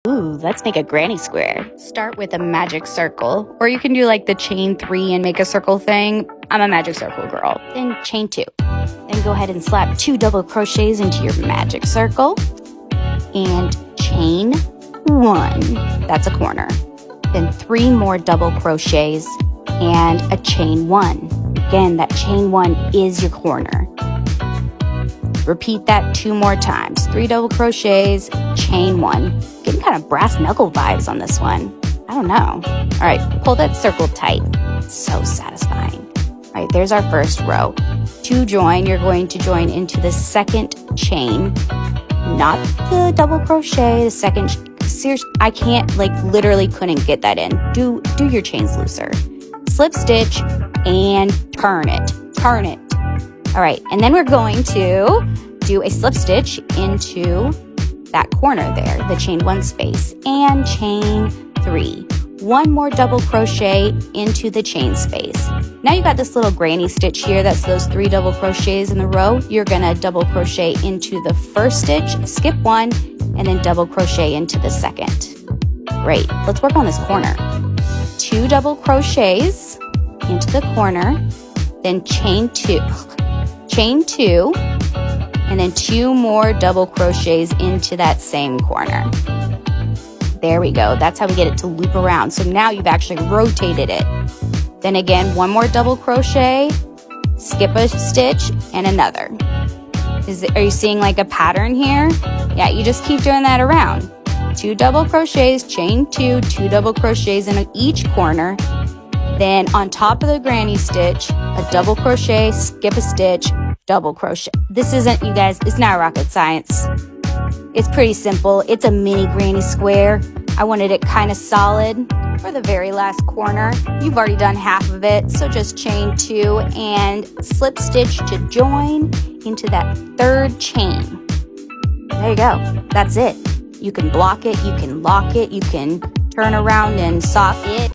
Ooh, let's make a granny square. Start with a magic circle, or you can do like the chain 3 and make a circle thing. I'm a magic circle girl. Then chain 2. Then go ahead and slap 2 double crochets into your magic circle and chain 1. That's a corner. Then 3 more double crochets and a chain 1. Again, that chain 1 is your corner. Repeat that 2 more times. 3 double crochets, chain 1. Getting kind of brass knuckle vibes on this one. I don't know. All right, pull that circle tight. It's so satisfying. All right, there's our first row. To join, you're going to join into the second chain, not the double crochet, the second. Seriously, I can't, literally couldn't get that in. Do your chains looser. Slip stitch and turn it. Turn it. All right, and then we're going to do a slip stitch into that corner there, the chain 1 space, and chain 3. 1 more double crochet into the chain space. Now you got this little granny stitch here. That's those 3 double crochets in the row. You're gonna double crochet into the first stitch, skip 1, and then double crochet into the second. Great, let's work on this corner. 2 double crochets into the corner, then chain 2, and then 2 more double crochets into that same corner. There we go. That's how we get it to loop around. So now you've actually rotated it. Then again, 1 more double crochet, skip a stitch, and another. Are you seeing like a pattern here? Yeah, you just keep doing that around. 2 double crochets, chain 2, 2 double crochets in each corner. Then on top of the granny stitch, a double crochet, skip a stitch, double crochet. This isn't, you guys, it's not rocket science. It's pretty simple. It's a mini granny square. I wanted it kind of solid for the very last corner. You've already done half of it, so just chain 2 and slip stitch to join into that 3rd chain. There you go. That's it. You can block it, you can lock it, you can turn around and sock it.